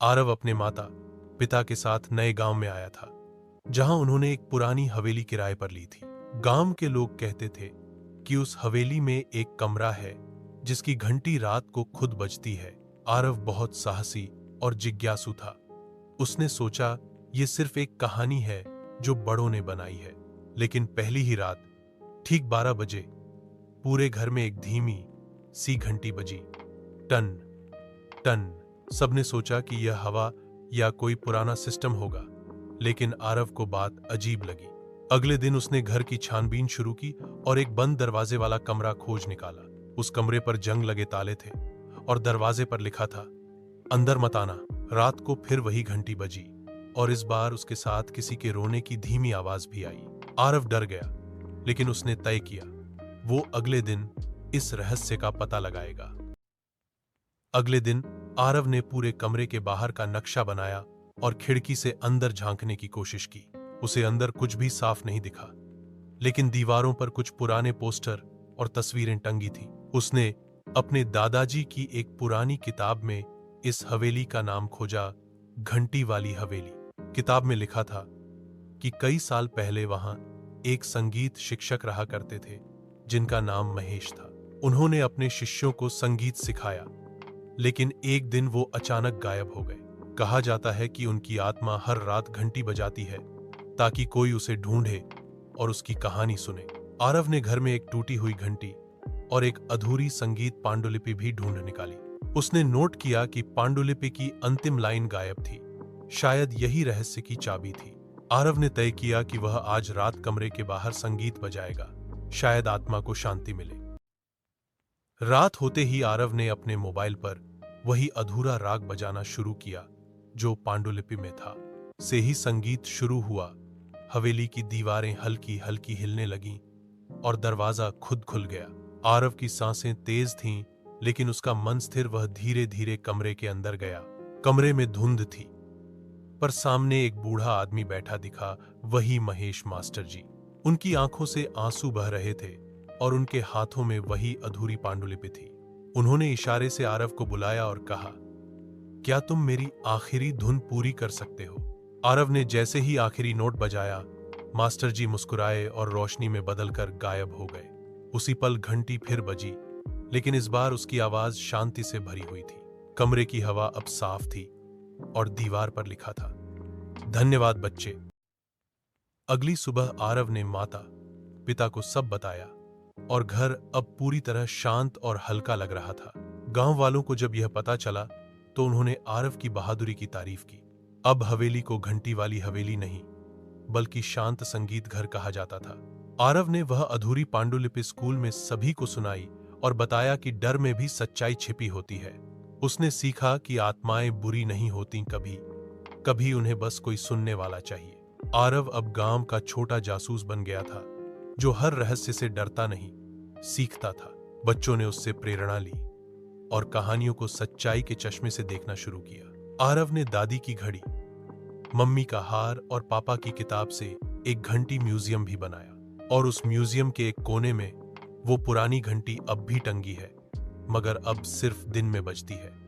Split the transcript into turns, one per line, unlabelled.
आरव अपने माता पिता के साथ नए गांव में आया था, जहां उन्होंने एक पुरानी हवेली किराए पर ली थी। गांव के लोग कहते थे कि उस हवेली में एक कमरा है जिसकी घंटी रात को खुद बजती है। आरव बहुत साहसी और जिज्ञासु था। उसने सोचा ये सिर्फ एक कहानी है जो बड़ों ने बनाई है। लेकिन पहली ही रात ठीक 12 बजे पूरे घर में एक धीमी सी घंटी बजी। टन टन। सबने सोचा कि यह हवा या कोई पुराना सिस्टम होगा, लेकिन आरव को बात अजीब लगी। अगले दिन उसने घर की छानबीन शुरू की और एक बंद दरवाजे वाला कमरा खोज निकाला। उस कमरे पर जंग लगे ताले थे और दरवाजे पर लिखा था, अंदर मत आना। रात को फिर वही घंटी बजी और इस बार उसके साथ किसी के रोने की धीमी आवाज भी आई। आरव डर गया, लेकिन उसने तय किया वो अगले दिन इस रहस्य का पता लगाएगा। अगले दिन आरव ने पूरे कमरे के बाहर का नक्शा बनाया और खिड़की से अंदर झांकने की कोशिश की। उसे अंदर कुछ भी साफ नहीं दिखा, लेकिन दीवारों पर कुछ पुराने पोस्टर और तस्वीरें टंगी थीं। उसने अपने दादाजी की एक पुरानी किताब में इस हवेली का नाम खोजा, घंटी वाली हवेली। किताब में लिखा था कि कई साल पहले वहां एक संगीत शिक्षक रहा करते थे जिनका नाम महेश था। उन्होंने अपने शिष्यों को संगीत सिखाया, लेकिन एक दिन वो अचानक गायब हो गए। कहा जाता है कि उनकी आत्मा हर रात घंटी बजाती है ताकि कोई उसे ढूंढे और उसकी कहानी सुने। आरव ने घर में एक टूटी हुई घंटी और एक अधूरी संगीत पांडुलिपि भी ढूंढ निकाली। उसने नोट किया कि पांडुलिपि की अंतिम लाइन गायब थी। शायद यही रहस्य की चाबी थी। आरव ने तय किया कि वह आज रात कमरे के बाहर संगीत बजाएगा, शायद आत्मा को शांति मिले। रात होते ही आरव ने अपने मोबाइल पर वही अधूरा राग बजाना शुरू किया जो पांडुलिपि में था। से ही संगीत शुरू हुआ। हवेली की दीवारें हल्की हल्की हिलने लगीं और दरवाजा खुद खुल गया। आरव की सांसें तेज थीं, लेकिन उसका मन स्थिर। वह धीरे धीरे कमरे के अंदर गया। कमरे में धुंध थी, पर सामने एक बूढ़ा आदमी बैठा दिखा, वही महेश मास्टर जी। उनकी आंखों से आंसू बह रहे थे और उनके हाथों में वही अधूरी पांडुलिपि थी। उन्होंने इशारे से आरव को बुलाया और कहा, क्या तुम मेरी आखिरी धुन पूरी कर सकते हो? आरव ने जैसे ही आखिरी नोट बजाया, मास्टर जी मुस्कुराए और रोशनी में बदलकर गायब हो गए। उसी पल घंटी फिर बजी, लेकिन इस बार उसकी आवाज शांति से भरी हुई थी। कमरे की हवा अब साफ थी और दीवार पर लिखा था, धन्यवाद बच्चे। अगली सुबह आरव ने माता पिता को सब बताया और घर अब पूरी तरह शांत और हल्का लग रहा था। गांव वालों को जब यह पता चला तो उन्होंने आरव की बहादुरी की तारीफ की। अब हवेली को घंटी वाली हवेली नहीं, बल्कि शांत संगीत घर कहा जाता था। आरव ने वह अधूरी पांडुलिपि स्कूल में सभी को सुनाई और बताया कि डर में भी सच्चाई छिपी होती है। उसने सीखा कि आत्माएं बुरी नहीं होती, कभी कभी उन्हें बस कोई सुनने वाला चाहिए। आरव अब गांव का छोटा जासूस बन गया था, जो हर रहस्य से डरता नहीं, सीखता था। बच्चों ने उससे प्रेरणा ली और कहानियों को सच्चाई के चश्मे से देखना शुरू किया। आरव ने दादी की घड़ी, मम्मी का हार और पापा की किताब से एक घंटी म्यूजियम भी बनाया और उस म्यूजियम के एक कोने में वो पुरानी घंटी अब भी टंगी है, मगर अब सिर्फ दिन में बजती है।